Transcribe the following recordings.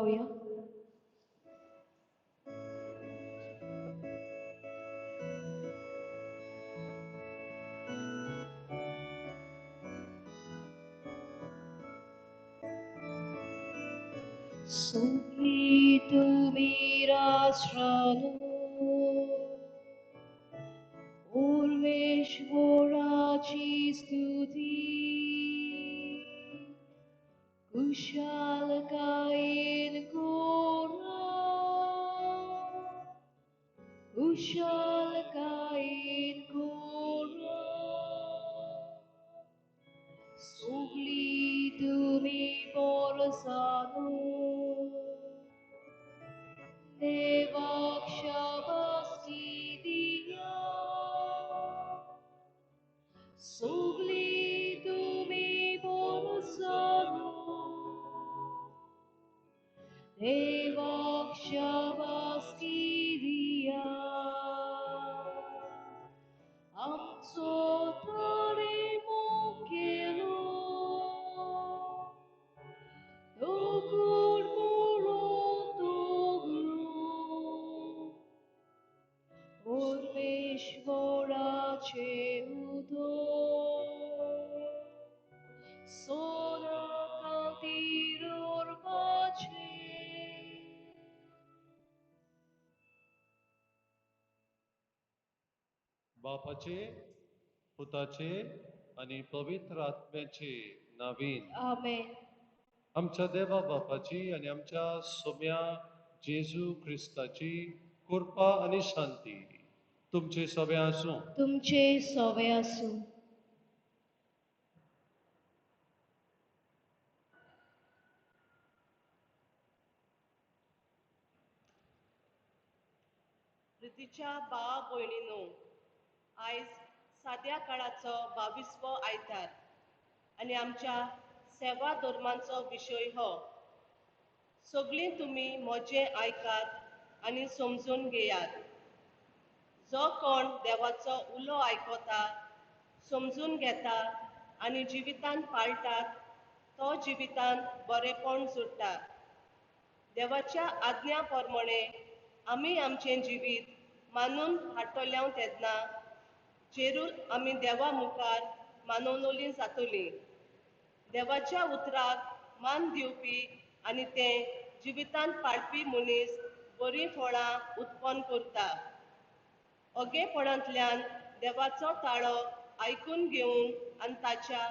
गाऊया. संगीत राष्ट्रानो उर्वेश्वराची स्तुती कुशालकायेन कोरा कुशालकायेन कोरा सगळी तुम्ही बोरसानो देवाक शाबासकी दिया सगळी तुम्ही बोरसानो देवाक शाबासकी दिया आमचो तरी मोकेलो दोगोर मोरून दोगलो परमेश्वराचे उदो सोना खातीर ओरपाचे बापाचे पुताचे आणि पवित्र आत्म्याचे नावीन आमेन. आमच्या देवा बापाची आणि आमच्या सोम्या जेजू ख्रिस्ताची कृपा आणि शांती तुमचे सगळे आसूं. तुमचे सवे आसूं. प्रितीच्या भाव भयणीनो, आयज साद्या काळाचो 22वो आयतार आनी आमच्या सेवा धर्मांचो विशय हो. सगळीं तुमी म्हजें आयकात आनी समजून घेयात. जो कोण देवाचो उलो आयकता, समजून घेता आनी जिवितांत पाळटात तो जिवितांत बरेपण जोडटा. देवाच्या आज्ञा प्रमाणे आमी आमचें जिवीत मानून हाडटल्यांव तेन्ना जेरूल आमी देवा मुखार मानवलोलीं जातलीं. देवाच्या उतराक मान दिवपी आनी तें जिवितांत पाळपी मनीस बरीं फळां उत्पन्न करता. ओगेपणांतल्यान देवाचो ताळो आयकून घेवंक आनी ताच्या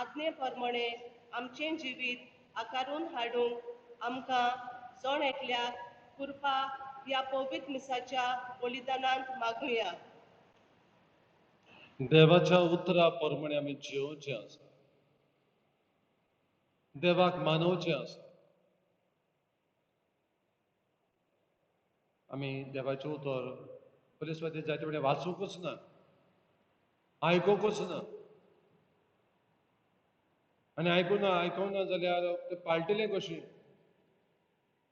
आज्ञे प्रमाणे आमचें जिवीत आकारून हाडूंक आमकां जण एकल्याक कृपा ह्या पवित्र मिसाच्या बलिदानांत मागुया. देवाच्या उतरा प्रमाणे आमी जिवोवचें आसा. देवाक मानवचें आसा. आमी देवाचें उतर पयले सुवातेर जायते वेळा वाचूंकूच ना, आयकूंकूच ना. आनी आयकूंक ना जाल्यार तें पाळटलें कशें?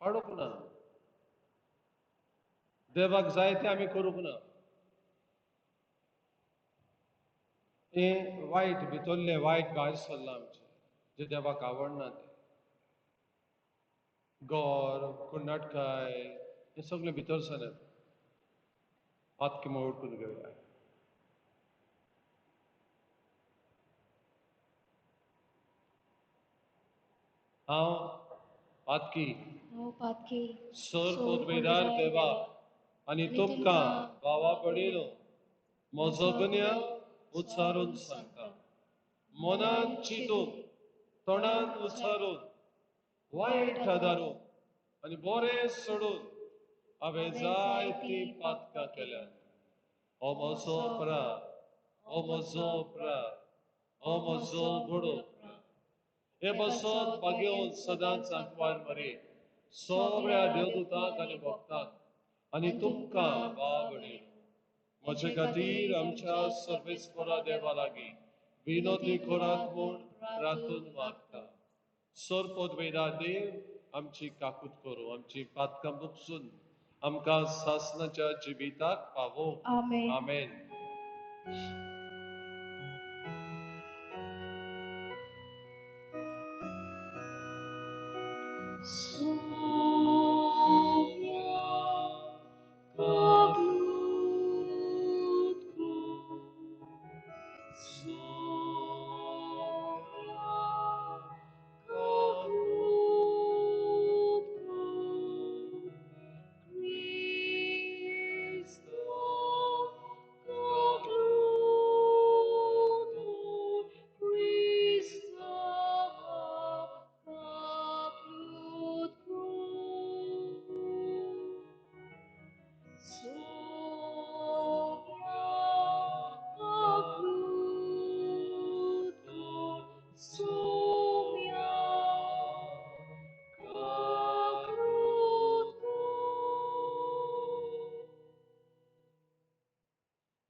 पाळूंक ना. देवाक जाय तें आमी करूंक ना. हें वायट भितरलें वायट भायर सरलां आमचें, जें देवाक आवडना तें. गौर, कुन्नटकाय हें सगळें भितर सरलें. पातकी ओळखून घेवया. हांव पातकी हांव पातकी सर पदवेदार देवा आनी तुमकां भावा भयणीनो म्हजो गन्य उच्चारून सांगता. मनान चिंतून तोंडान उच्चारून वायट आदारून आनी बरें सोडून हांवें जायतीं पातकां केल्यात. हो म्हजो अपराध, हो म्हजो अपराध, हो म्हजो बडो अपराध. हे बसत बागेवन सदांच सांकवार मरे सगळ्या देवदूतांक आनी भक्तांक आनी तुमकां भावा भयणीनो म्हजे खातीर आमच्या सर्वेस्परा देवा लागीं विनोदी करात म्हूण प्रार्थून मागता. सर पदवेदार देव आमची काकूट करूं, आमची पातकां बुकसून आमकां सासणाच्या जिविताक पावो. आमेन. आमेन. So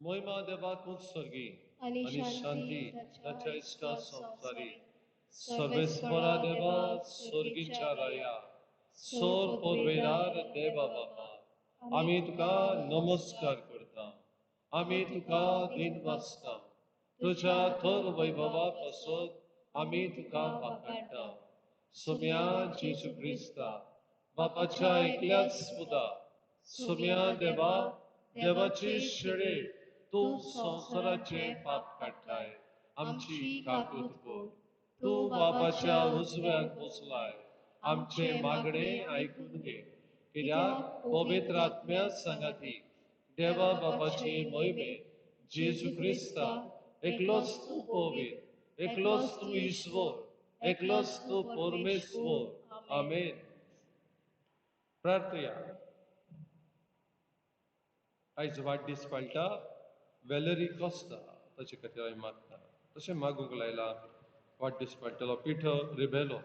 मोहिमा देवाक उत्सर्गी आणि आणि शांती शांती ताच्या ताच्या इष्टा संसारी सर्वेस्परा सर्वेस्परा देवा सोर्गीच्या राया सोर पदवेदार देवा बाबा आम्ही तुका नमस्कार करता आम्ही तुका दिन वाचता तुझ्या थोर वैभवा पासत आम्ही तुका वाखाणटा सोम्या जेजू क्रिस्ता बापाच्या एकल्याच पुता सोम्या देवा देवाचे शेळे तू संसाराचे पाप काढलाय आमची काकूत कर तू बापाच्या उजव्याक बसलाय आमचे मागणे ऐकून घे कित्याक पवित्र आत्म्या सांगाती देवा बापाचे मोहिमे जेजू क्रिस्ता एकलोच तू पवित्र एकलोच तू ईश्वर एकलोच तू परमेश्वर आमेन प्रार्थया आयज वाडदीस पाळटा वेलरी कोस्ता ताचे खातीर हांवें मागता तशें मागूंक लायला वाडदीस पाळटलो पिठो रिबेलो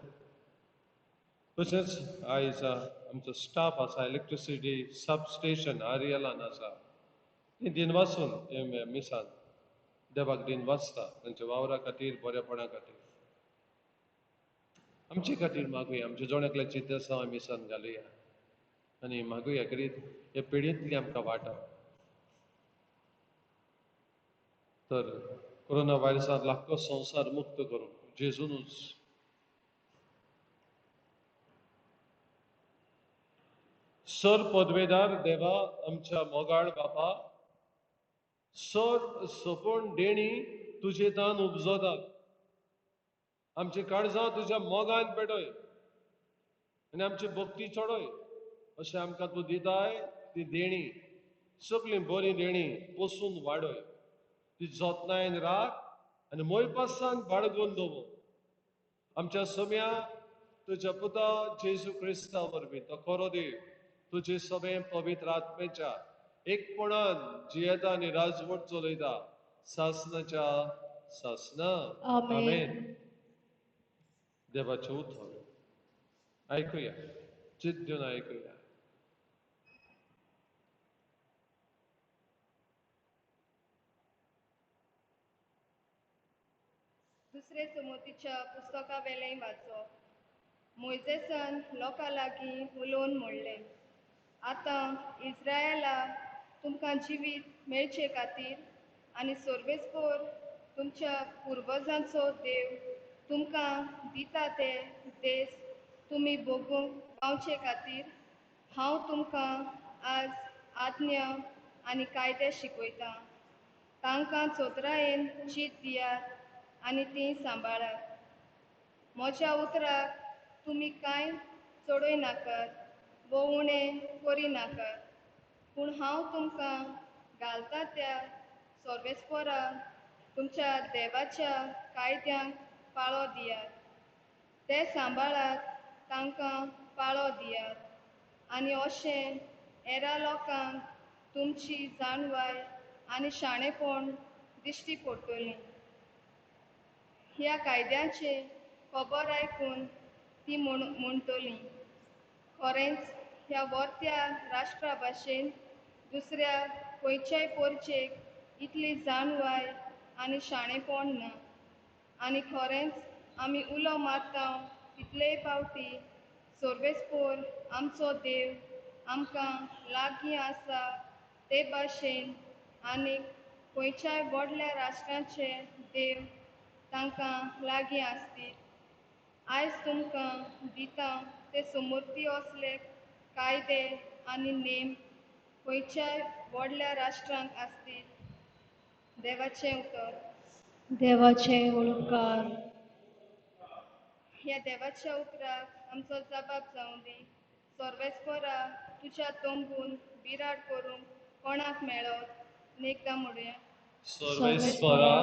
तशेंच आयज आमचो स्टाफ आसा इलेक्ट्रिसिटी सब स्टेशन आरियलान आसा ती दिन वाचून हे मिसान देवाक दिन वाचता तांच्या वावरा खातीर बरेपणा खातीर आमचे खातीर मागुया आमच्या जोण्याकल्या चिंते आसा मिसान घालुया आनी मागुया करीत हे पिडींतली आमकां वाटा तर कोरोना व्हायरसार लाखो संसार मुक्त करून जेजूनच सर पदवेदार देवा आमच्या मोगाळ बापा सर सोपून देणी तुजे तान उपजोतात आमची काळजां तुज्या मोगान पेटय आनी आमची भक्ती चडय अशें आमकां तूं दिताय ती देणी सगळी बरी देणी पसून वाडय ती जतनायेन राख आनी मोयपासान बाळगून दवर आमच्या सोम्या तुज्या पुता जेजू क्रिस्ता वरवीं तो खरो देव तुजे सगळे पवित्र आत्मेच्या एकपणान जियेता आनी राजवट चलयता सासनाच्या सासना आमेन देवाचें उतर ऐकुया चित दिवन ऐकुया दुसरे समोतीच्या पुस्तका वेलें वाचप मोइजेसान लोकां लागीं उलोवन म्हणलें आतां इस्रायेला तुमकां जिवीत मेळचे खातीर आनी सर्वेस्पर तुमच्या पुर्वजांचो देव तुमकां दिता ते देस तुमी भोगूंक पावचे खातीर हांव तुमकां आज आज्ञा आनी कायदे शिकयतां तांकां चोत्रायेन चीत दियात आनी ती सांबाळात म्हज्या उतराक तुमी कांय चडय नाकात वो उणें करिनाकात पूण हांव तुमकां घालता त्या सर्वेस्परा तुमच्या देवाच्या कायद्यांक पाळो दियात ते सांबाळात तांकां पाळो दियात आनी अशें हेरा लोकांक तुमची जाणवाय आनी शाणेपण दिश्टी पडटलीं ह्या कायद्याचे खबर आयकून ती म्हणटलीं खरेंच ह्या वर्त्या राष्ट्रा भाशेन दुसऱ्या खंयच्याय परचेक इतली जाणवाय आनी शाणेपण ना आनी खरेंच आमी उलो मारता तितलेय फावटी सर्वेस्पर आमचो देव आमकां लागीं आसा ते भाशेन आनीक खंयच्याय व्हडल्या राष्ट्रांचे देव तांकां लागीं आसतील आयज तुमकां दिता ते समृद्धी असले कायदे आनी नेम खंयच्याय व्हडल्या राष्ट्रांक आसतील देवाचें उतर देवाचे ओळखार ह्या देवाच्या उतराक आमचो जबाब जावं दी सर्वेस्परा तुज्या तोंबून बिराड करूंक कोणाक मेळत नेकदा म्हणुया सर्वेस्परा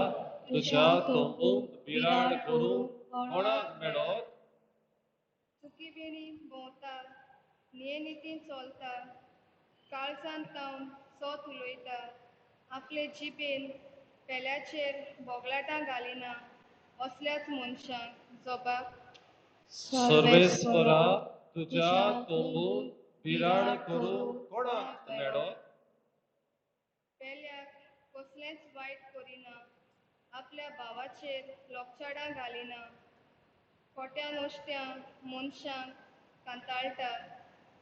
तुज्या तोंबूक बिराड करूंक कोणाक मेळत चुकी बिणी भोंवता नियेनितीन चलता काळजान तावन सोत उलयता आपले जिबेन पेल्याचेर बोगलाटां घालिना असल्याच मनशांक जबाब सर्वेस्परा तुज्या तोंबूक बिराड करूंक कोणाक मेळत पेल्याक कसलेंच वायट करिना, आपल्या भावाचेर लोकचाडां घालिना, खोट्या नोश्त्यांक मनशांक कांताळटा,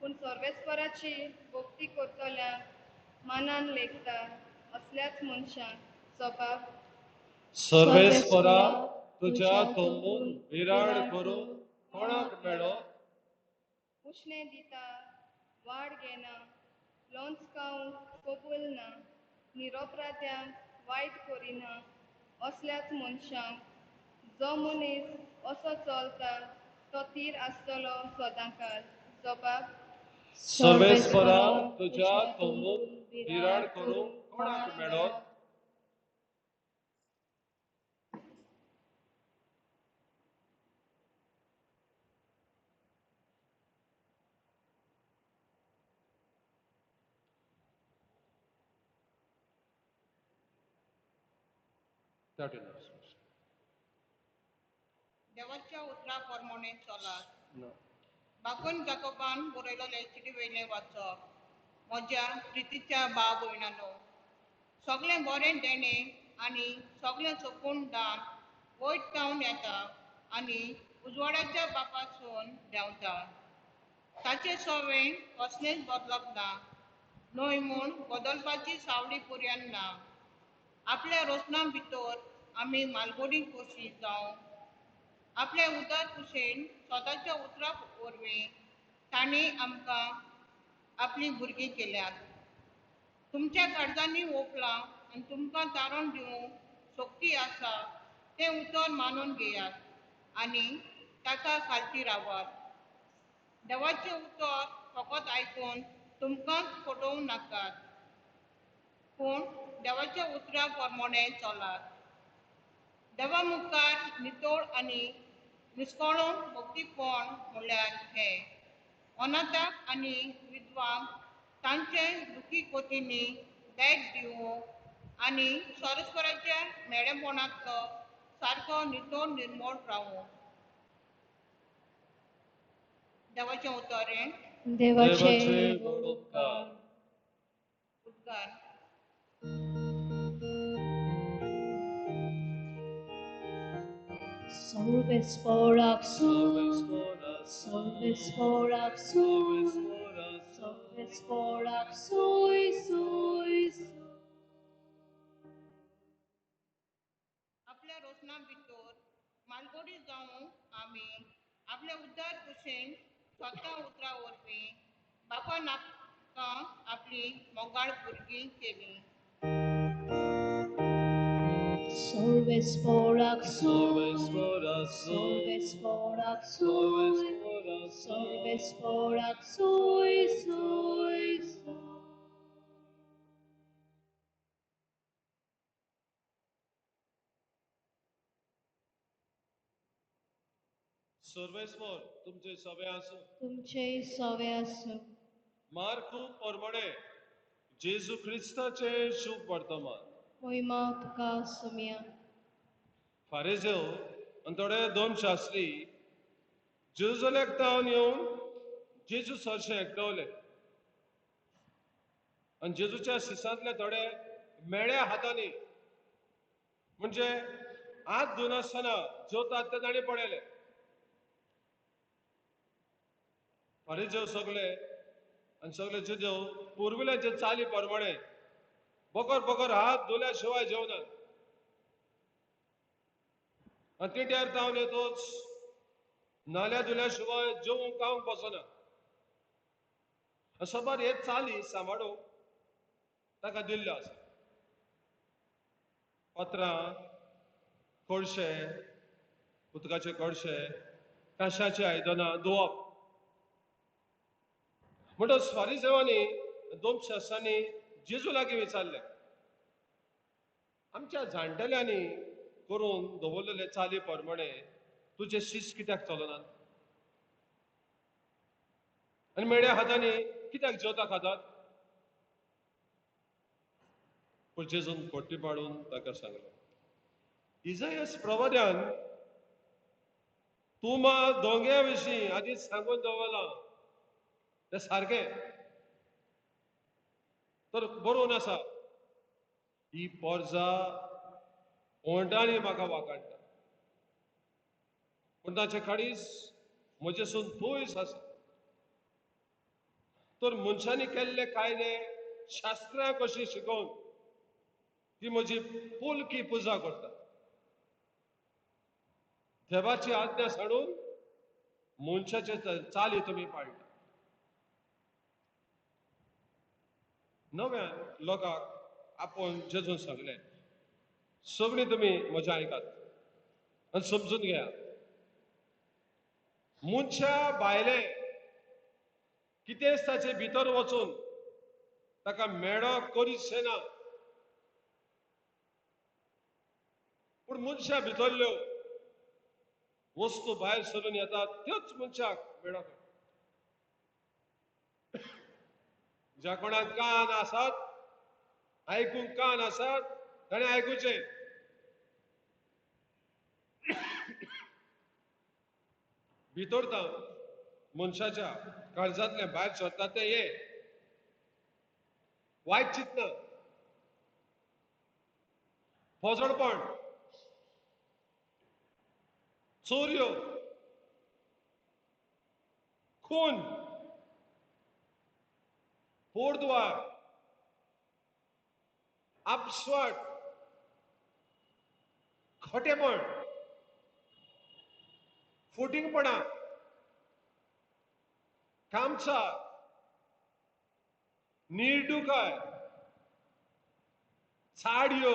पूण सर्वेस्पराची भक्ती करतल्यांक मानान लेखता, असल्याच मनशांक जबाब सर्वेस्परा तुझ्या तोंडून विराड करूंक कोणाक मेळ्ळो? उष्णें दिता वाड घेना, लोंच खावंक कबूल ना, निरोपराध्यांक वायट करिना, असल्याच मनशांक जो मनीस असो चलता तो थीर आसतलो सदांकाळ. जबाब सर्वेस्परा तुझ्या तोंडून विराड करूंक कोणाक मेळ्ळो? देवाच्या उतरा प्रमाणे चलात. बापून जाकोबान बरयलेले चिडी वयले वाचप. म्हज्या प्रितीच्या भाव भयणांनो, सगळें बरें देणे आनी सगळें सोपून दान वयट जावन येता आनी उजवाडाच्या बापासून देंवता. ताचे सवें कसलेंच बदलप ना, न्हय म्हूण बदलपाची सावळी पर्यंत ना. आपल्या रोसनां भितर आमी मालगोडी कशी जावं, आपल्या उदार कुशेन स्वताच्या उतरा वरवीं तांणी आमकां आपली भुरगीं केल्यात. तुमच्या काळजांनी ओपलां आनी तुमकां तारण दिवंक शक्ती आसा तें उतर मानून घेयात आनी ताका खालची रावात. देवाचें उतर फकत आयकून तुमकांच फटोवंक नाकात, पूण देवाच्या उतरा प्रमाणे चलात. देवा मुखार नितोळ आनी निस्कळून भक्तीपण म्हणल्यार हें: अनाथाक आनी विधवांक तांचे दुखी कोतींनी देख दिवंक आनी सर्वेस्पराच्या मेळेपणांतलो सारको नितोळ निर्मळ रावंक. देवाचें उतरें. देवाचे उपकार. उद्गार. Sorvesporak soy, sorvesporak soy. आपल्या रोसना भितर मालगोडी जावंक आमी आपल्या उदार कुशेन स्वता उतरा वरवीं बापान आमकां आपली मोगाळ भुरगीं केली. Sorvesporak soy, sorvesporak soy. सर्वेस्पर तुमचे सवे आसूं. तुमचे सवे आसूं. मार्कू प्रमाणे जेजू ख्रिस्ताचे शुभ वर्तमान. महिमा तुका सुमिया. फारिझेव आनी थोडे दोन शास्त्री जेरुसलेम एकठांवन येवन जेजू सरशें एकटवले आनी जेजूच्या शिसांतले थोडे मेळ्या हातांनी म्हणजे हात धुनासतना जेवतात ते तांणी पळयले. फारिझेव सगळे आनी सगळे जुदेव पुर्विल्यांचे चाली प्रमाणे बगर हात धुल्या शिवाय जेवनात. आनी तिट्यार जावन येतोच नाल्या धुल्या शिवाय जेवूंक खावंक बसना. सबर हे चाली सांबाळूंक ताका दिल्ल्यो आसा. पत्रां, कळशे, उदकाचे कळशे, कांशाची आयदनां धुवप. म्हणटच फारिझेवांनी दोन शास्त्रांनी जेजू लागीं विचारलें, आमच्या जाणटेल्यांनी करून दवरलेले चाली प्रमाणे तुझे शिस कित्याक चलनात? आनी मेळ्या हातांनी कित्याक जेवता खातात? पूण जेजून खोटी पाडून ताका सांगलो, इसायास प्रवाद्यान तुमा दोंग्या विशीं आदींच सांगून दवरलां तें सारकें. तर बरोवन आसा, ही पोरजा ओंटांनी म्हाका वाकाडटा पूण ताचे काडीस म्हजेसून पयस आसा तर मनशांनी केल्ले कायदे शास्त्रां कशी शिकोवन ती म्हजी पोलकी पुजा करता देवाची आज्ञा सांडून मनशाचे चाली तुमी पाळटा नव्या लोकांक आपूण जेजून सांगलें सगळीं तुमी म्हजें आयकात आनी समजून घेया मनशा भायले कितेंच ताचे भितर वचून ताका मेळो करीचशें ना पूण मनशा भितरल्यो वस्तू भायर सरून येतात त्योच मनशाक मेळो ज्या कोणाक कान आसात आयकूंक कान आसात ताणें आयकुचें भितरता मनशाच्या काळजांतले भायर सरता ते हे वायट चिंतना फोजोडपण चोरयो खून पोरदुवार आपस्वट खोटेपण फुटींगपणा कामसार निर्डुकाय चाडयो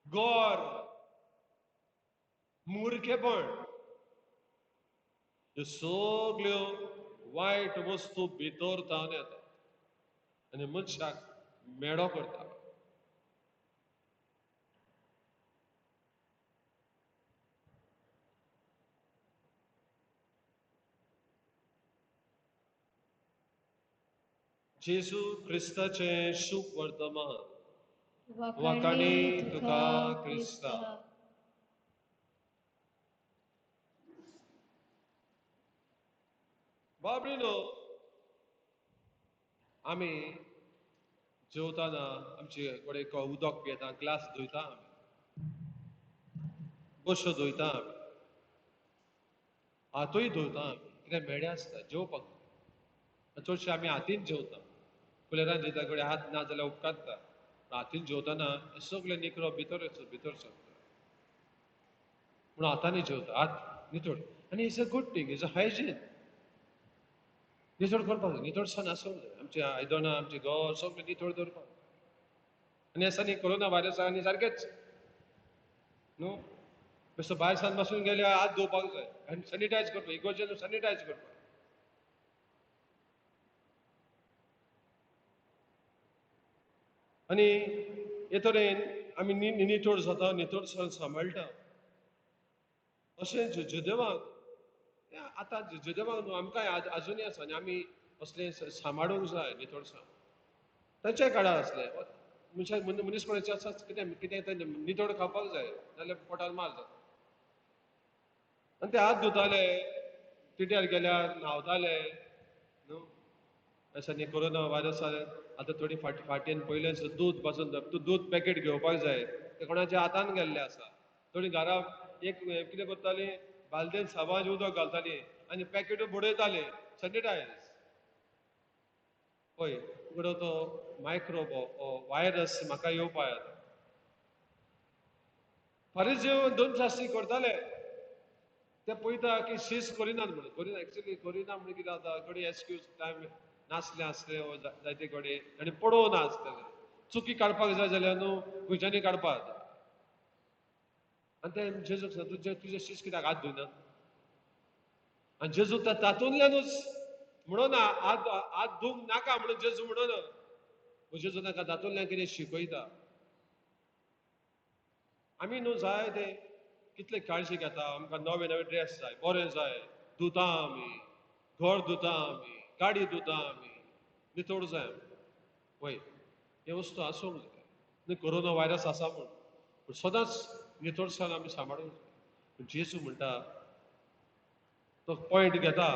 गोर मुर्खेपण ह्यो सगळ्यो वायट वस्तू भितर जावन येता आनी मनशाक मेळो करता जेजू क्रिस्ताचें शुभ वर्तमान वाखाणी तुका क्रिस्ता बाबडीनो आमी जेवताना आमचे कडेन उदक पियेता ग्लास धुयता आमी बश्यो धुयता आमी हातूय धुयता आमी कित्याक मेडे आसता जेवपाक चडशे आमी हातीन जेवता कुलेरान जेवता कडेन हात ना जाल्यार उपकारता हातीन जेवताना सगळे निकरो भितर सरता पूण हातांनी जेवता हात नितळ आनी it's a good thing it's a hygiene नितळ करपाक जाय नितळसाण आसूंक जाय आमचे आयदनां आमचे घर सगळें नितळ दवरपाक आनी आसा न्ही कोरोना व्हायरसांनी सारकेंच न्हू बेश्टो भायर सावन बसून गेल्यार हात धुवपाक जाय आनी सॅनिटायज करपाक इगोर्जेन सॅनिटायज करपाक आनी हे तरेन आमी नितळ जाता नितळसाण सांबाळटा अशें जेजुदेवाक आतां जेजुदेवाक न्हू आमकांय आजुनूय आसा आनी आमी असलें सांबाळूंक जाय नितळसाण तांच्याय काळार आसलें मनशाक मनीसपणाचें आसा कितें नितळ खावपाक जाय नाल्यार पोटार मार जाता आनी ते हात धुताले पिड्ड्यार गेल्यार न्हांवताले न्हू अशें न्ही कोरोना व्हायरसा आतां थोडी फाटीन पयलेंच दूद पासून तूं दूद पॅकेट घेवपाक जाय ते कोणाच्या हातान गेल्ले आसा थोडी घरा एक कितें करतालीं बालदेन साबार उदक घालतालीं आनी पॅकेटू बुडयताले सॅनिटायज पळय उगडो तो मायक्रोब व्हायरस म्हाका येवपा येता फारीक जेवन दोन शास्त्री करताले ते पळयता की शीस करिनात म्हणून करिना एक्चुली करिना म्हणून कितें जाता कडी एक्सक्यूज टायम नासले आसले जायते कडेन आनी पडोवना आसतले चुकी काडपाक जाय जाल्यार न्हू खंयच्यानी काडपाक आनी ते जेजूक सांगता तुजे शीस कित्याक हात धुयना आनी जेजू तातूंतल्यानूच म्हणोना हात धुवंक नाका म्हणून जेजू म्हणोना जेजू नाका तातूंतल्यान कितें शिकयता आमी न्हू जाय ते कितले काळजी घेता आमकां नवे नवे ड्रेस जाय बरें जाय धुता आमी घर धुता आमी गाडी धुता आमी नितळ जाय पळय हे वस्तू आसूंक जाय न्ही कोरोना व्हायरस आसा पूण सदांच नितळसाण आमी सांबाळूंक जाय जेजू म्हणटा तो पॉयंट घेता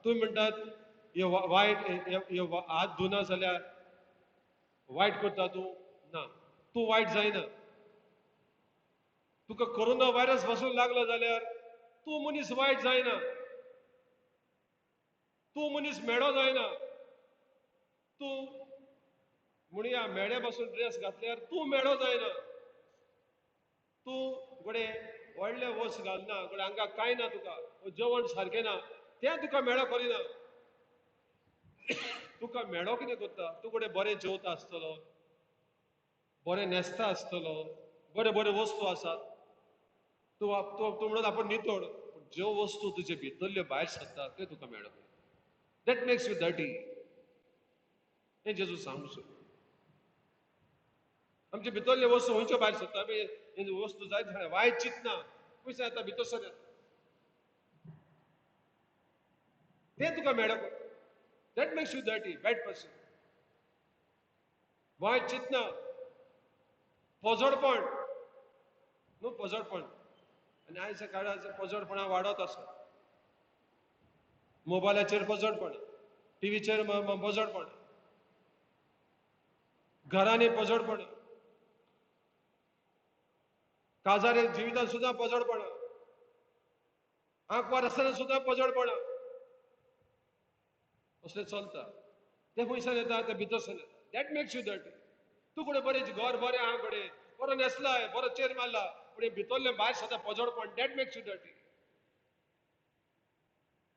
तुमी म्हणटात हे वायट हात धुना जाल्यार वायट करता तूं ना तू वायट जायना. तुका कोरोना व्हायरस पासून लागलो जाल्यार तू मनीस वायट जायना. तू मनीस मेडो जायना. तू म्हणया मेड्या पासून ड्रेस घातल्यार तू मेडो जायना. तू गोडे व्हडले वस घालना गोडे हांगा कांय ना तुका जेवण सारकें ना तें तुका मेळो करिना. तुका मेळो कितें करता तूं गोडे बरें जेवता आसतलो बरें न्हेसता आसतलो बरे बरे वस्तू आसात तूं तूं म्हणून आपूण नितळ पूण ज्यो वस्तू तुजे भितरल्यो भायर सरता त्यो तुका मेळो. That makes you dirty. हें जेजू सांगूंक सोदता. आमचे भितरल्यो वस्तू खंयच्यो भायर सरता आमी वस्तू जायत वायट चिंतना पयस येता भितर सर तें तुका मेळो. That makes you dirty bad person. वायट चिंतना पोजडपण न्हू पोजडपण आनी आयच्या काळार पोजडपणां वाडत आसा. मोबायलाचेर पोजडपण टीव्हीचेर पोजडपण घरांनी पोजडपण काजारे जिवितांत सुद्दां पोजडपणां आंकवार आसतना सुद्दां पोजडपणां असलें चलता. ते खंयसान येता ते भितरसान येता. That makes you dirty. तूं कोणें बरें घर बरें आहा कोणें बरो न्हेसलाय बरो चेर मारला पूण भितरलें भायर सद्दां पोजडपण दॅट मेक्स यू डर्टी.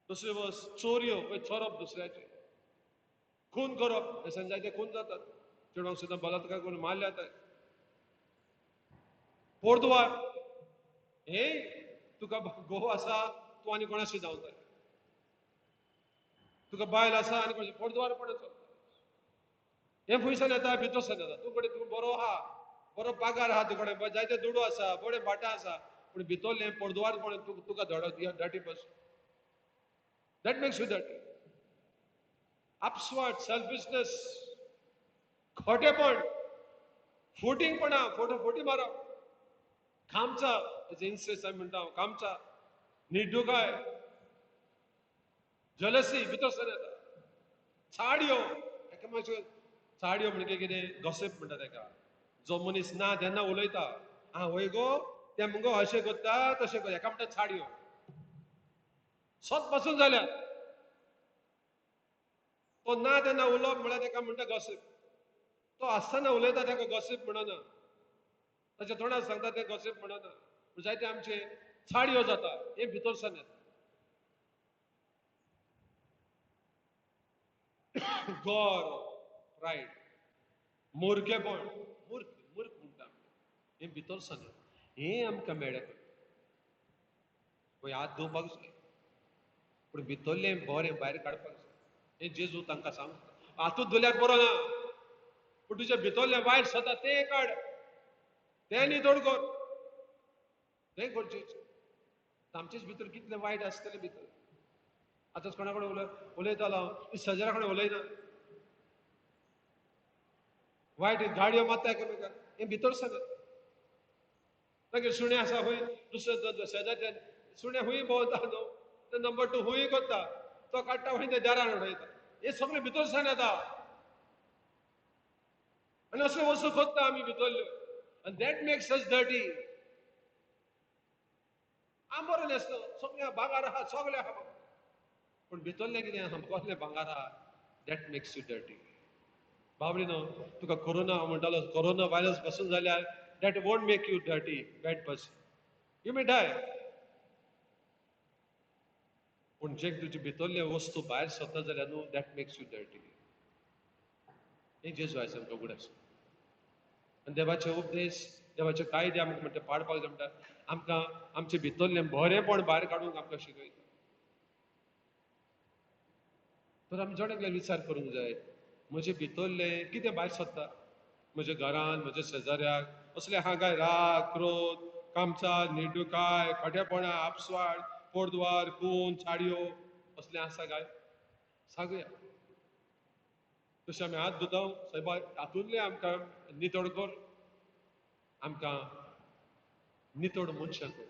दुसरी वस्त चोरयो चोरप दुसऱ्याचे खून करप हें जायते खून जातात. चेडवांक सुद्दां बलात्कार करून मारले जातात. पोरदुवार हे तुका घोव आसा तूं आनी कोणाशी जावं जाय. तुका बायल आसा आनी कोणाशी पोरदुवारपण चलता. हें खंयसान येता भितरसान येता. तूं कडेन तूं बरो आहा बरो पागार आहा तुकडे जायते दुडू आसा बरें भाटां आसा पूण भितरलें पोरदुवारपण तुका धडत dirty person. That makes you dirty. आपस्वाट सेल्फिशनेस खोटेपण फोटिंगपणा फोटी मारप खामचा इन्सेस्ट आमी म्हणटा खामचा निर्डुकाय जलसी भितरसान येता. चाडयो एकामेकाच्यो चाडयो म्हणजे कितें गॉसिप म्हणटा तेका. जो मनीस ना तेन्ना उलयता आं वय गो ते मुगो अशें करता तशें करता एका म्हणटा चाडयो. सोत पासून जाल्यार तो ना तेन्ना उलोवप म्हळ्यार तेका म्हणटा गॉसिप. तो आसतना उलयता तेका गॉसिप म्हणना. ताच्या तोंडार सांगता ते गॉसिप म्हणना. जायते आमचे चाडयो जाता हें भितरसान येता. गौर प्रायड मोरकेपण मूर्ख मूर्ख म्हणटा हें भितरसान येता. हें आमकां मेळ्ळें पळय हात धुवपाक जाय पूण भितरलें बरें भायर काडपाक जाय. हें जेजू तांकां सांगता. हातूंत धुल्यार बरो ना पूण तुजें भितरलें वायट सता तें काड तें नितळ कर तें गरजेचें. आमचेच भितर कितलें वायट आसतलें भितर. आतां कोणा कडेन उलयतालो हांव शेजाऱ्या कडेन उलयना. वायट गाडयो मारता एकामेकाक हें भितरसान येता. मागीर सुणें आसा खंय दुसरे शेजारचे सुणें खूंय भोंवता न्हू ते नंबर 2 खूंय करता तो काडटा खंय ते दारान उडयता. हें सगळें भितरसान येता. आनी असल्यो वस्तू करता आमी भितरल्यो आनी दॅट मेक्स अस डर्टी. हांव बरो न्हेसलो सगळें भांगार आहा सगळें आहा पूण भितरलें कितें आहा कसलें भांगार आहा दॅट मेक्स यू डर्टी. बाबडीनो तुका कोरोना म्हणटालो कोरोना व्हायरस पासून जाल्यार that won't make you dirty bad person. You may die पूण जे तुजे भितरल्यो वस्तू भायर सरता जाल्यार न्हू दॅट मेक्स यू डर्टी. हें जेजू आयज आमकां उगडास. आनी देवाचे उपदेश देवाचे कायदे आमकां म्हणटा पाळपाक जाय म्हणटा आमकां आमचे भितरलें बरेंपण भायर काडूंक आमकां शिकयता. तर आमी जण एकल्यार विचार करूंक जाय म्हजे भितरलें कितें भायर सरता. म्हज्या घरान म्हज्या शेजाऱ्याक असलें आहा काय राग क्रोध कामचार निर्डुकाय खोटेपणां आपसवाड पोरदुवार खून चाडयो असलें आसा काय सांगुया. तशें आमी हात धुता सायबा हातूंतलें आमकां नितळ कर आमकां नितळ मनशां कर.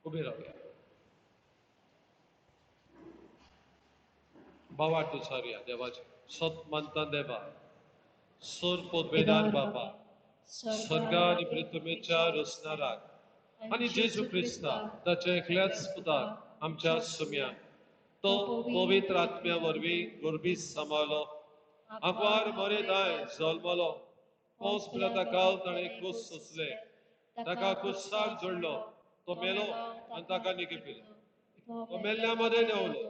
उबे रावया. भावा तुझारिया देवाचे सत मानता देवा सोर पोदवेदार बाबा स्वर्गा आणि पृथ्वीच्या रचणाराक आणि जेजू क्रिस्ता ताच्या एकल्याच पुताक आमच्या सुम्या तो पवित्र आत्म्या वरवीं गुरबी सांबाळलो आंकवार बरे दाय जल्मलो पोस पिलाताकाल ताणे कुस सोसले ताका कुस्सार जोडलो तो मेलो आणि ताका निगेपिलो तो मेल्ल्यामध्ये नेवलो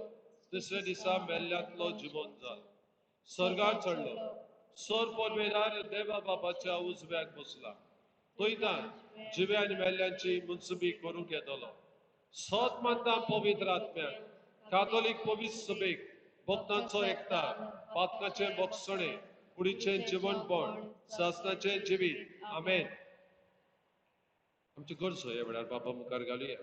दुसऱ्या दिसा मेल्ल्यातलो जिवंत जालो स्वर्गार चढलो सोर पोरवेदार देवा बापाच्या उजव्याक बसला थंयतान जिवे आनी मेल्ल्यांची मुनसुबी करूंक येतलो सोत मानता पवित्र आत्म्याक कातोलीक पवित्र सभेक भक्तांचो एकता पातकाचे बोगसणे कुडीचे जिवणपण सासणाचे जिवीत आमेन आमची गरजो ह्या वेळार बाबा मुखार घालुया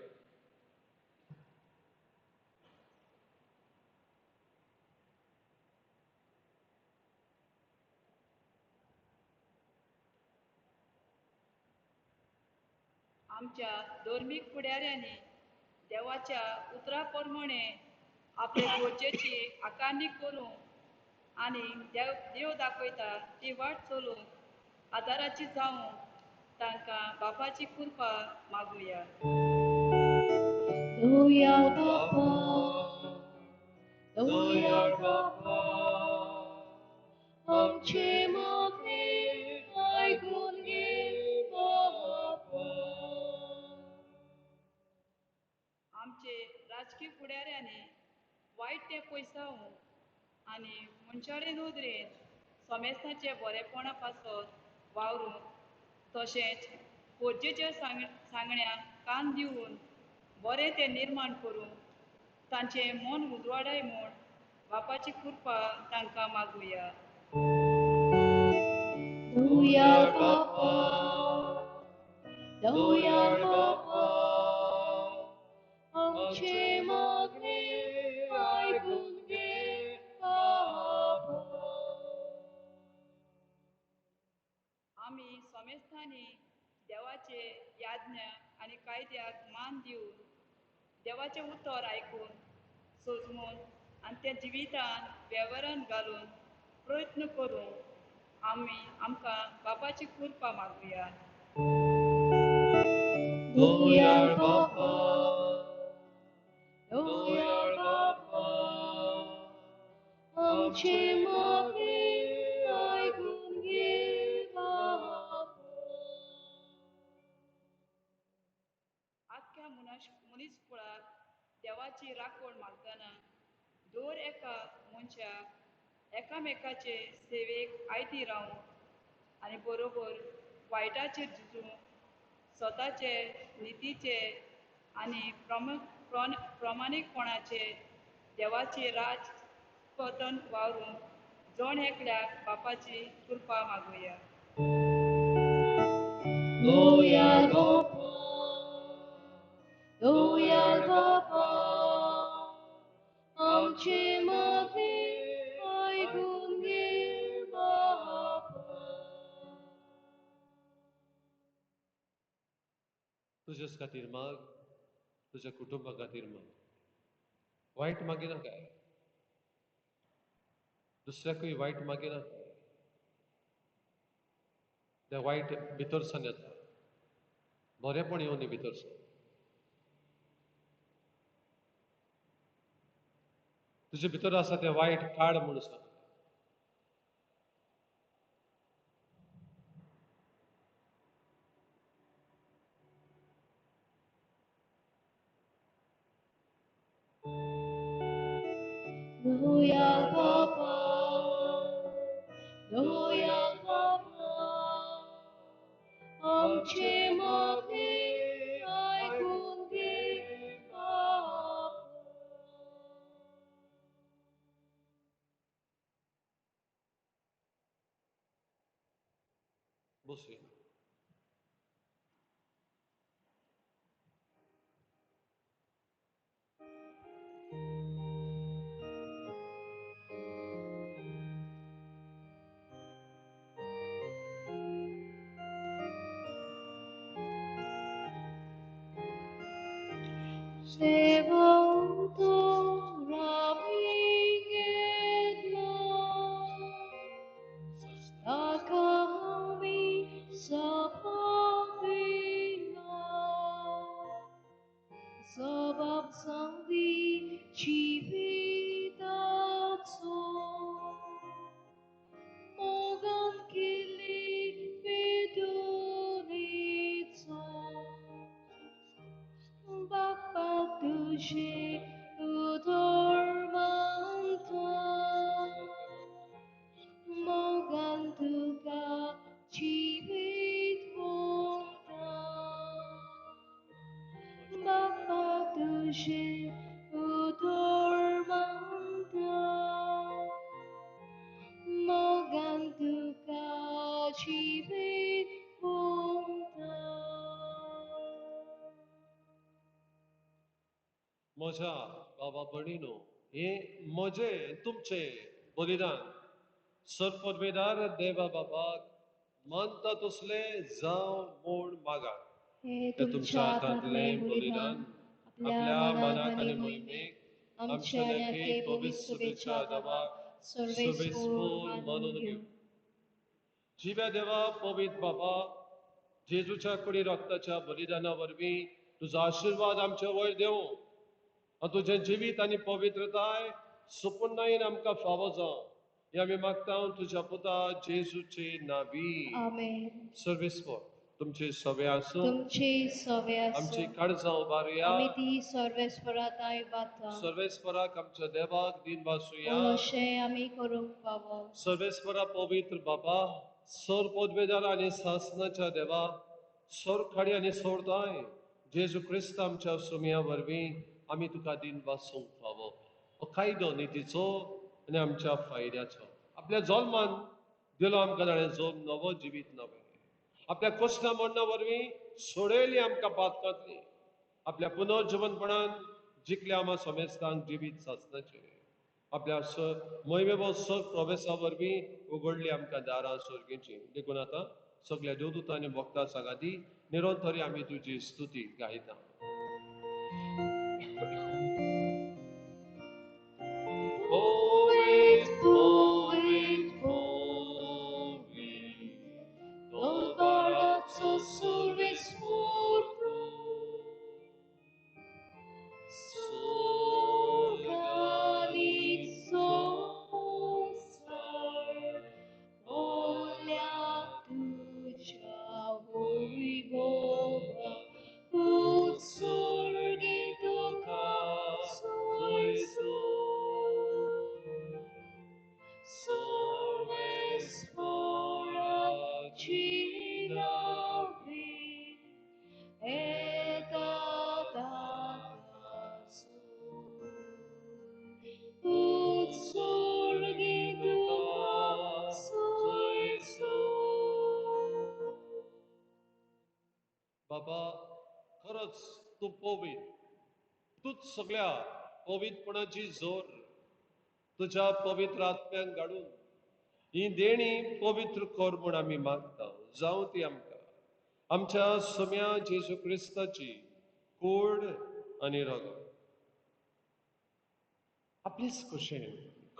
आमच्या धर्मीक फुडाऱ्यांनी देवाच्या उतरा प्रमाणे आपले गरजेची आकारणी करूं आनी देव दाखयता ती वाट चलूंक आदाराची जावं तांकां बापाची कृपा मागुया Doyal Baba, Doyal Baba, आमचे मागणे ऐकून घे बाबा. आमचे राजकीय फुडाऱ्यांनी वायट ते पयसावूं आनी मनशाळे नदरेन समेस्ताचे बरेपणा पासत वावरूंक तशेंच गरजेच्या सांगण्यांक कान दिवन बरें तें निर्माण करूंक तांचें मन उजवाडाय म्हूण बापाची कृपा तांकां मागुया Doyal Baba, Doyal Baba, आमचे मागणे ऐकून घे बाबा. आमी समेस्तांनी देवाचे याज्ञा आनी कायद्याक मान दिवन देवाचें उतर आयकून सजमून आनी त्या जिवितान वेव्हारान घालून प्रयत्न करूं आमकां बापाची कृपा मागुया Doyal Baba, Doyal Baba, आमचे मागणे ऐकून घे बाबा. आख्या मनीसकुळाक देवाची राखण मागतना दर एका मनशाक एकामेकाचे सेवेक आयती रावूं आनी बरोबर वायटाचेर झुजूं स्वताचे नितीचे आनी प्रमाणीकपणाचे देवाचे राज पतन वावरूंक जण एकल्याक बापाची कृपा मागुया Doyal Baba, Doyal Baba, आमचे मागणे ऐकून घे बाबा. तुझ्याच खातीर माग तुझ्या कुटुंबा खातीर माग वायट मागिना काय दुसऱ्याकूय वायट मागिना काय त्या वायट भितरसान येता बरेपण येवन न्ही भितरसान तुजे भितर आसा तें वायट काड म्हूण सांग Doyal Baba, Doyal Baba, आमचे मागणे ऐकून घे बाबा. बसूया Sevanto Rabbi तुझे उदर मानता मोगन तुका जीवित होता बाप्पा तुझे उदर मानता मोगन तुका जीवित होता म्हज्या बाबा भणीनो हे म्हजे तुमचे बलिदान सरपदवेदार देवा बाबाक मानता तसले जाव म्हूण मागात हे ते तुमच्या हातांतले बलिदान आपल्या मनाक आनी मोहिमेक आमच्या लेखी पवित्र सभेच्या देवाक सर्वेस्फूर मानून घेऊ जिव्या देवा पवित्र बाबा जेजूच्या कुडी रक्ताच्या बलिदाना वरवीं तुझा आशीर्वाद आमच्या वयर देव आणि तुझे जिवीत आणि पवित्रताय सुपुर्णायेन आमकां फावो जावं हे आमी मागता तुझ्या पुता जेजूचे नावी आमेन सर्वेस्पर तुमचे सवे आसूं तुमची सवय आमची काळजां उबारुया आमी ती सर्वेस्पराताय बाता सर्वेस्पराक आमच्या देवाक दिन वासुया अशें आमी करूंक फावो सर्वेस्परा पवित्र बाबा सर पदवेदार आनी सासनाच्या देवा सर खाडी आनी सोरताय जेजू क्रिस्त आमच्या सुमया वरवीं आमी तुका दिन वासूंक फावो हो कायदो नितीचो आनी आमच्या फायद्याचो आपल्या जल्मान दिलो आमकां ताणें जल्म नवो जिवीत नवे आपल्या कश्टा मरणा वरवीं सोडयली आमकां पातकांतली आपल्या पुनर्जीवनपणान जिखल्या आमा समेस्तांक जिवीत सासनाचेर आपल्या मोहिमेवो सर प्रवेशा वरवीं उगडली आमकां दारां सर्गेची देखून आतां सगळ्या देवदूतां आनी भक्तां सांगाती निरंतरी आमी तुजी स्तुती गायता Poet, poet, poet, dol palazzo sul sporto, Sorgalizzo sar, volia tuja voivova, ut surgito caso Sorves fora cinavi, et adatasu, ut surgito caso बाबा खरंच तू पवित्र तूच सगळ्या पवित्रपणाची जोर तुझ्या पवित्र आत्म्यान घालून ही देणी पवित्र कर म्हूण आमी मागता जावं ती आमकां आमच्या सुम्या जेजू क्रिस्ताची कूड आनी रगत आपलीच कुशेन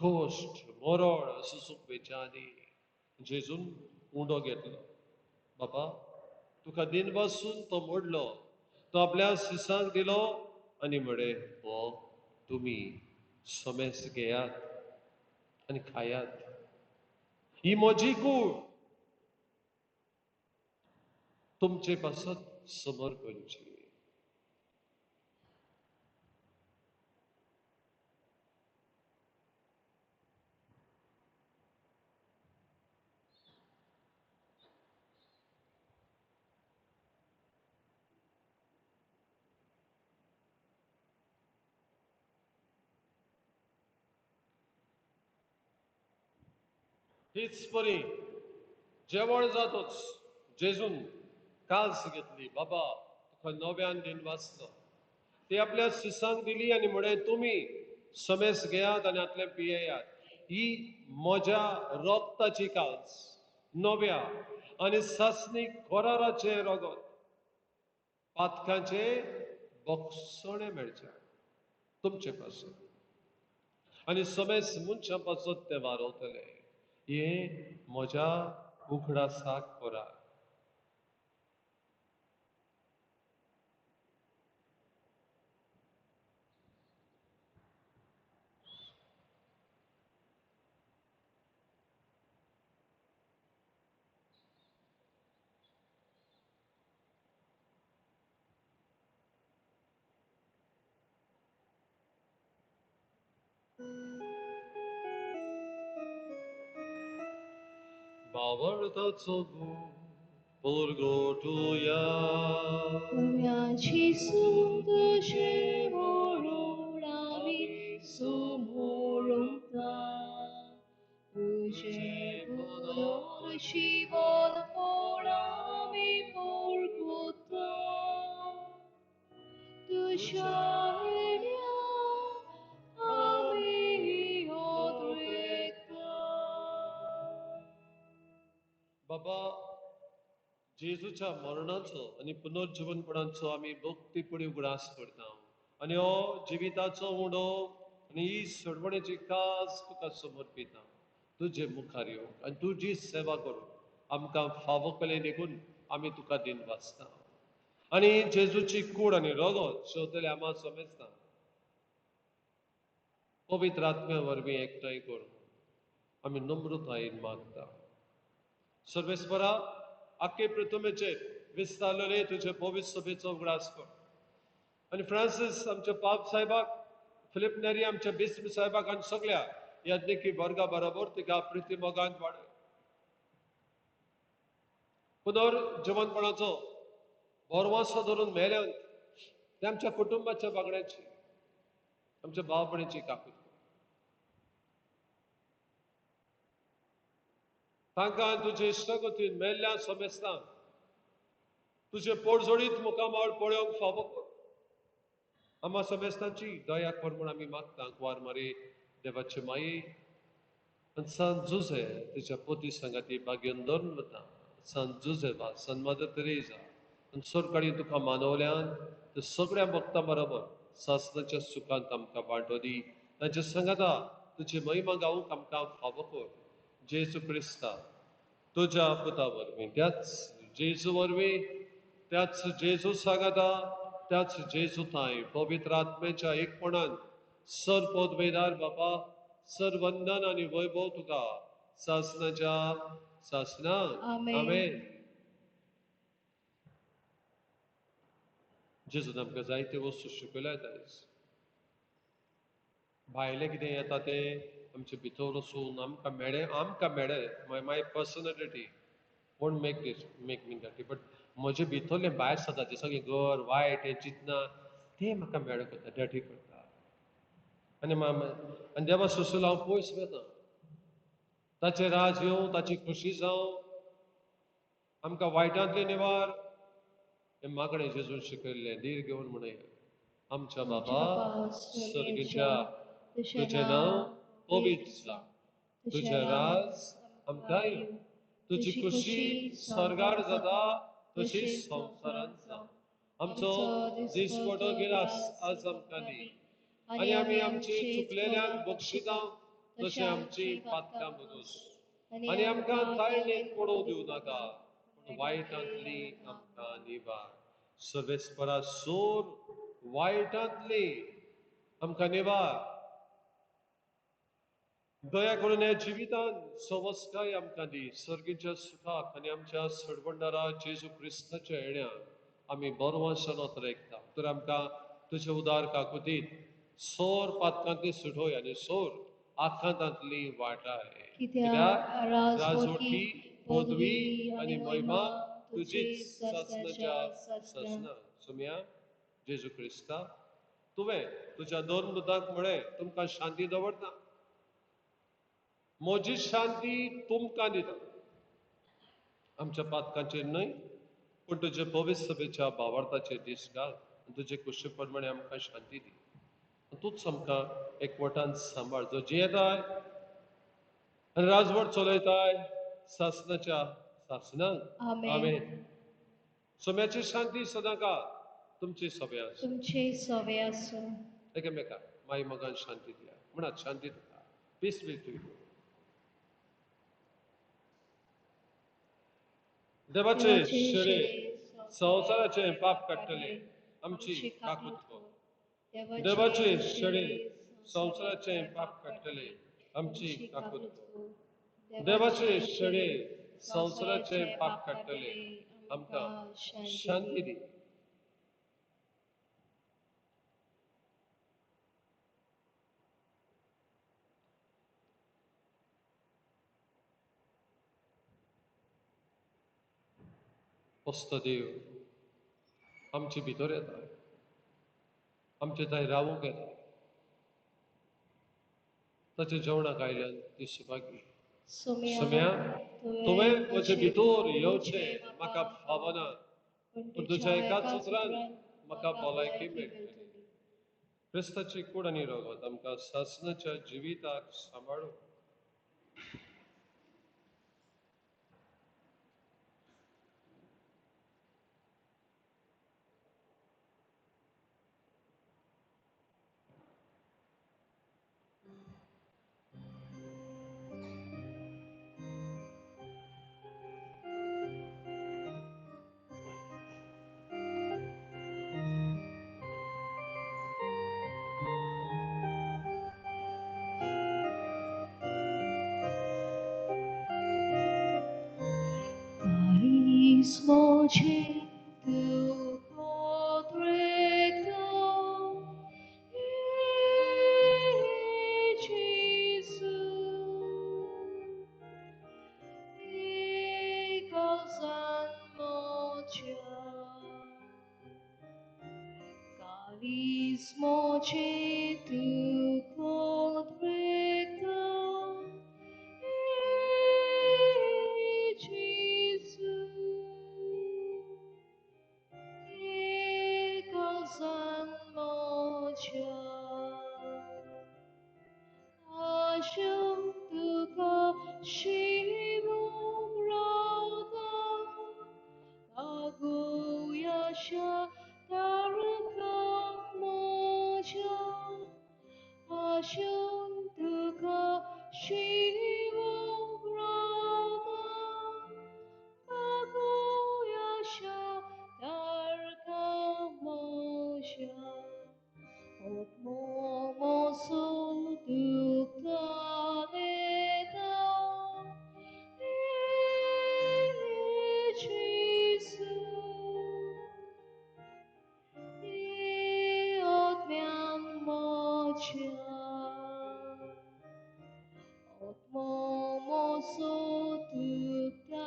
गोश्ट मरण सुसुकवेच्या आदी जेजून उंडो घेतलो बाबा तुका दिन बसून तो मोडलो तो आपल्या सिसांक दिलो आनी म्हणे हो तुमी समेस घेयात आनी खायात ही म्हजी कूड तुमचे पासत समर्पणची हीच परी जेवण जातोच जेजून कास घेतली बाबा तुका नव्यान दिन वाचलो ती आपल्या सिसांक दिली आनी म्हणे तुमी समेस घेयात आनी आतले पियेयात ही म्हज्या रोगताची कास नव्या आनी सासणीक कोराराचे रगत पातकांचे बोगसणे मेळचे तुमचे पासून आनी समेस मनशा पासत ते वारवतले हे म्हज्या उगडासाक कोरात 바월다초구 볼고토야 음야치 숨드시 모로라미 수모롱다 우제보도르 시보드 보라미 볼고다 두샤이랴 아미 오드레다 बाबा जेजूच्या मरणाचो आणि पुनर्जीवनपणाचो आम्ही भक्तीपुढे उगडास करता आणि हो जिविताचो उडो आणि ही सोडवण्याची कास तुका समर्पिता तुझे मुखार येऊ आणि तुझी सेवा करू आमकां फावो कले देखून आम्ही तुका दिन वाचता आणि जेजूची कूड आणि रगत शेवतले आम्हा समजता पवित्र आत्म्या वरवीं एकठांय करून आम्ही नम्रतायेन मागता सर्वेस्परा आख्खे प्रथमेचे विस्तारलेले तुझे पवित्र सभेचो उगडास कर आणि फ्रांसीस आमच्या पाप साहेबाक फिलिप नेरी आमच्या बिस्प साहेबाक आणि सगळ्या याज्ञिकी वर्गा बरोबर तिका प्रितीमोगान वाडय पुनर्जीवनपणाचो बोरवासो धरून मेल्यान ते आमच्या कुटुंबाच्या वांगड्याची आमच्या भाव भयणीची काकूत तांकां तुजे इश्टगतीन मेल्ल्या समेस्तान तुजे पोटजोडीत मुखामाळ पळोवंक फावो कर आम्हा समेस्तांची दया कर म्हूण आमी मागता कुंवार मारी देवाचे माये आनी सान जुझे तिच्या पोती संगाती बागेन धरून वता सान जुझे बा सान मदर तेरेजा आनी सोरकाळी तुका मानवल्यान ते सगळ्या भक्तां बरोबर सासणाच्या सुखांत आमकां वांटो दी तांच्या संगाता तुजी महिमा गावूंक आमकां फावो कर जेजू क्रिस्ता तुझ्या पुता वरवीं त्याच जेजू वरवीं त्याच जेजू सांगाता त्याच जेजू थंय पवित्र आत्म्याच्या एकपणान सर पदवेदार बाबा सर वंदन आणि वैभव तुका सासनाच्या सासनाक आमेन. आमेन. जेजून आमकां जायत्यो वस्तू शिकयल्यात आयज भायले कितें येता ते आमचे भितर वचून आमकां मेळे my personality won't make me dirty but म्हजे भितरले भायर सदा ते सगळें घर वायट हे चिंतना ते म्हाका मेळ करता डर्टी करता आनी देवा सुसूल हांव पयस वेता ताचे राज येवं ताची खुशी जावं आमकां वायटांतले निवार हे मागणें जेजून शिकयल्लें धीर घेवन म्हणय आमच्या बाबा सर्गीच्या तुझे नाव पवित्र जा तुझे राज आमकां येवं तुझी खुशी स्वर्गार जाता तशी संवसारांत जावं आमचो दिसपटो गिरास आज आमकां दी आनी आमी आमची चुकलेल्यांक बक्षिता तशें आमची पातकां बदोस आनी आमकां ताळणेक पडोवं दिवं नाका पूण वायटांतली आमकां निवार सर्वेस्परा सोर वायटांतली आमकां निवार दया करून ह्या जिवितान सवस्काय आमकां दी सर्गीच्या सुखाक आनी आमच्या सडवंडारा जेजू क्रिस्ताच्या येण्याक आमी बरवांशनात रेखता तर आमकां तुजे उदार काकुतीत सोर पातकांतली सुटोय आनी सोर आखांतांतली वाटाय कित्याक राजवटी पदवी आनी महिमा तुजीच सासनाच्या सासना सुम्या जेजू क्रिस्ता तुवें तुज्या दोन मुद्दांक म्हळें तुमकां शांती दवरता म्हजी शांती तुमकां दिता आमच्या पातकांचेर न्हय पूण तुजे पवित्र सभेच्या भावार्थाचेर दीस घाल आनी तुजे कुशी प्रमाणे आमकां शांती दी तूच आमकां एकवटान सांबाळ जो जियेताय आनी राजवट चलयताय सासनाच्या सासनाक आमेन. आमेन. सोम्याची शांती सदांकाळ तुमची सभे आसूं तुमचे सवे आसूं एकामेकाक माई मगान शांती दिया म्हणात शांती तुका पीस बी टू यू देवाचे शेळे संवसाराचे पाप काडटले आमची काकूत गो देवाचे शेळे संवसाराचे पाप काडटले आमची काकूत गो देवाचे शेळे संवसाराचे पाप काडटले आमकां शांती दी असतो देव आमचे भितर येता, आमचे थंय रावूंक येता. ताच्या जेवणाक आयल्यान ती सुभागी. सम्या, तुवें म्हजे भितर येवचें म्हाका फावना, पूण तुज्या एकाच उतरान म्हाका भलायकी मेळटली. क्रिस्ताची कूड आनी रगत आमकां सासणाच्या जिविताक सांबाळूं. Carismo tu podrecto, Gesù, causam mocia. Carismo tu podrecto, Gesù, causam mocia. Ashtuka Shivum Rada Aguyasha Taraka Moja Ashtuka Shivum Rada Aguyasha Taraka Moja Ot momo sol duktaneta, Jesu, ot mian mocha, ot momo sol duktaneta,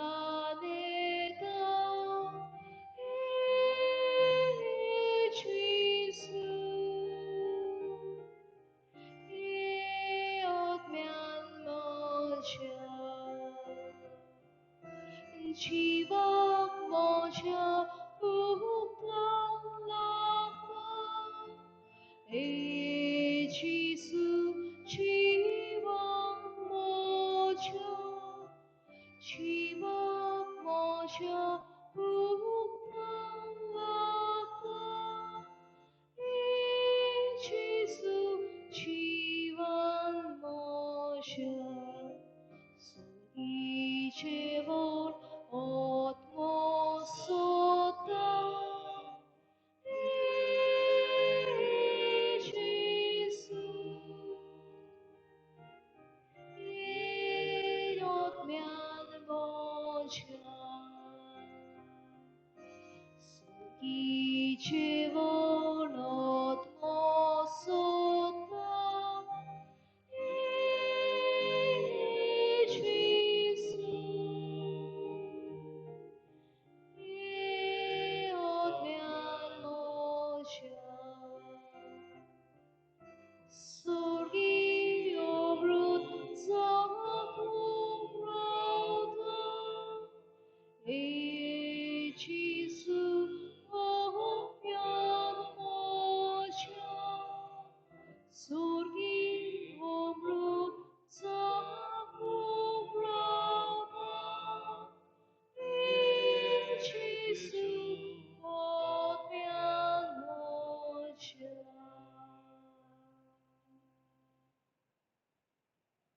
Jesu. Chivak moja utang laka, Jesu chivak moja, chivak moja utang laka, Jesu chivak moja. Dicevor ot mosota, Jesu, ot mian mocha. Dicevor ot mosota, Surgi umru sakubrata, Jesu odmian mocha.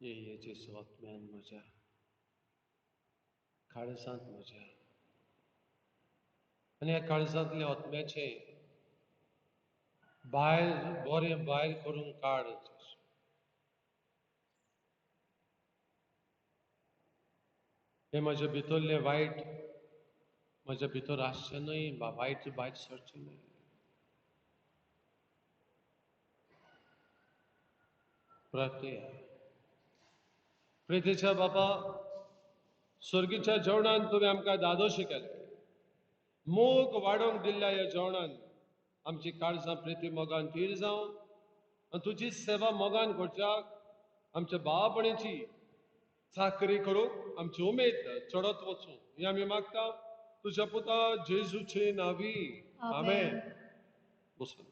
ये जेसू आत्म्यान म्हज्या काळजांत म्हज्या आनी ह्या काळजांतल्या आत्म्याचे भायर बरें भायर करून काड जेसू. हे म्हज्या भितरले वायट म्हज्या भितर आसचें न्हय, वायट भायर सरचें न्हय. प्रार्थया. प्रितीच्या बाबा, स्वर्गीच्या जेवणान तुवें आमकां दादोशी केले. मोग वाडोवंक दिल्ल्या ह्या जेवणान आमची काळजां प्रिती मोगान थीर जावं आनी तुजी सेवा मोगान करच्याक आमच्या बाळपणीची चाकरी करूंक आमची उमेद चडत वचूं ही आमी मागता तुज्या पुता जेजूचे नांवी आमेन. बसून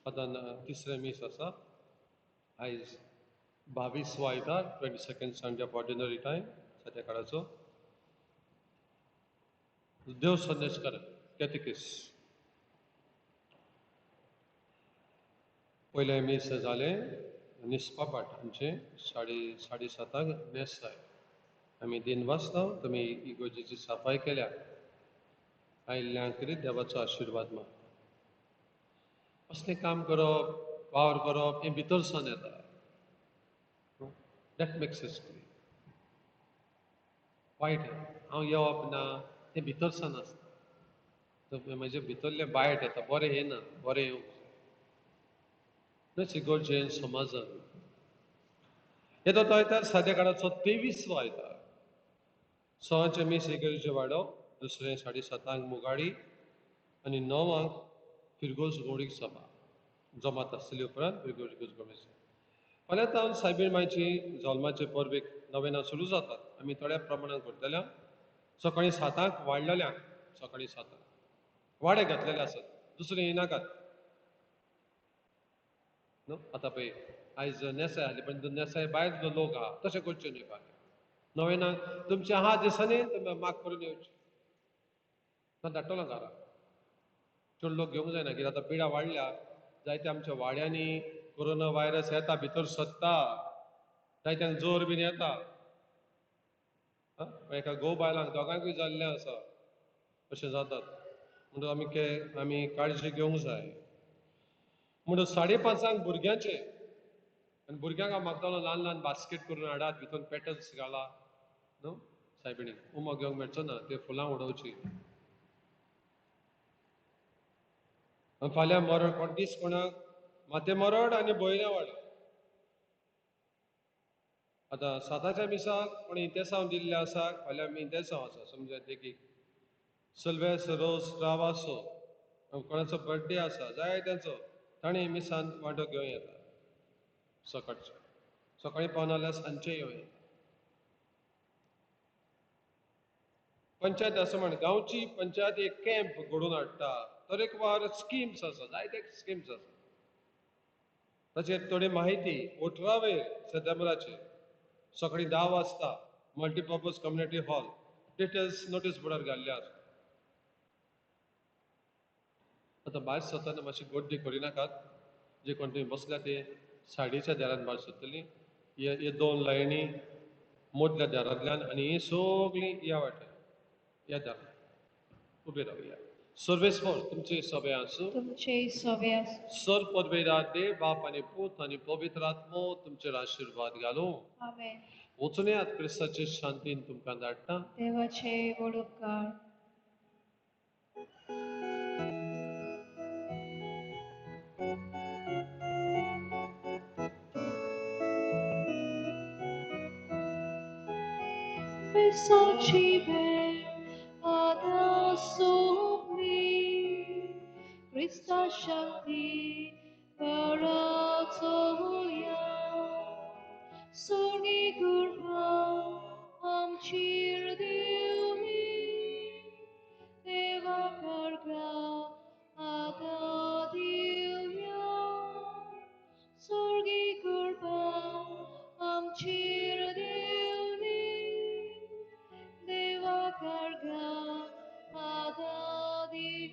आतां तिसरें मीस आसा आयज 22 आयतार 22nd Sunday off ordinary time सद्या काळाचो देव संदेशकार कॅटिकिस पयले मीस जाले निस्पापाट आमचे 7:30 नेसाय आमी दिन वाचता तुमी इगोजेची सफाई केल्या आयिल्ल्यांक देवाचो आशिर्वाद माग असलें काम करप वावर करप हें भितरसान येता दॅट मेक्स अस क्लीन वायट हांव येवप ना तें भितरसान आसता म्हजे भितरलें वायट येता बरें येना बरें येवंक इगोर्जेन समाजान येदो तो आयतार साद्या काळाचो 23 आयतार सवांचे मीस इगर्जे वाडो दुसरें 7:30 मुगाडी आनी 9 फिरगोज गोडीक सभा जमात आसतली उपरांत फिरगोज गोडीक फाल्यां तावन सायबीण मांयची जल्माचे परबेक नवेनां सुरू जातात आमी थोड्या प्रमाणांत करतल्या सकाळीं 7 वाडलेल्यांक सकाळीं 7 वाडे घातलेले आसात दुसरें येनाकात न्हू आतां पळय आयज नेसाय आहली पण नेसाय भायर जो लोक आहा तशें करचें न्ही फाल्यां नवेनां तुमचे आहा दिसांनी तुमी माग करून येवचें ना धाडटलो घरा चड लोक घेवंक जायना कित्याक आतां पिडा वाडल्या जायत्या आमच्या वाड्यांनी कोरोना वायरस येता भितर सत्ता जायत्यांक जोर बीन येता एका घोव बायलांक दोगांकूय जाल्लें आसा अशें जातात म्हणून आमी काळजी घेवंक जाय म्हणून 5:30 भुरग्यांचे आनी भुरग्यांक हांव मागतालो ल्हान ल्हान बास्केट करून हाडात भितर पेटल्स घाला न्हू सायबिणीक उमो घेवंक मेळचो ना ते फुलां उडोवची फाल्यां मरड कोण दीस कोणाक माते मरड आनी बोयल्या वाडो आतां 7च्या मिसाक कोणी इंतेसांव दिल्ले आसा फाल्यां आमी इंतेसांव आसा समजा देखीक सिल्वेस रोस ट्रावासो कोणाचो बर्थडे आसा जाय तेंचो ताणें मिसान वांटो घेवं येता सकाळचो सकाळीं पावना जाल्यार सांजचें येवं येता पंचायत असं म्हण गांवची पंचायत एक कॅम्प घडोवन हाडटा तरेकवार स्किम्स आसा जायते स्किम्स आसा ताचेर थोडी माहिती 18 सप्टेंबराचेर सकाळीं 10 वाजता multipurpose community hall details notice बोर्डार घाल्ले आसा आतां भायर सरतना मातशी गर्दी करिनाकात जे कोण थंय बसल्या ते सायडीच्या दारान भायर सरतलीं हे 2 लायनी मदल्या दारांतल्यान आनी ही सगळीं ह्या वाटेन ह्या दारान उबे रावया सर्वेस फॉर तुमचे सभे आसूं तुमचे सवे सर पदवेदार देव बाप आनी पूत आनी पवित्र आत्मो तुमचेर आशिर्वाद घालूं आमेन. वचून येयात क्रिस्ताचे शांतीन तुमकां धाडटा देवाचे व्हड उपकार Versace ver adesso mi Krista Shakti Paratoya Sorgi Gurma Amchir Diumi Deva Karga Adadiya Sorgi Gurma Amchir Diumi Deva Karga Adadiya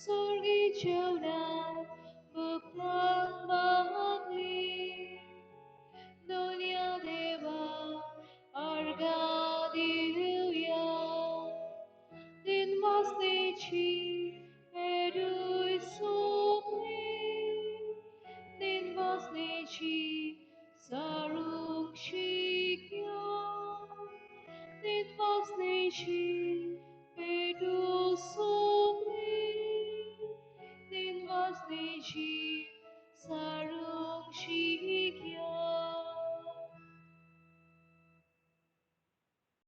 Sorgi Jonah Buklan Bahagli Dunya Deva Argadiya Din Vasteci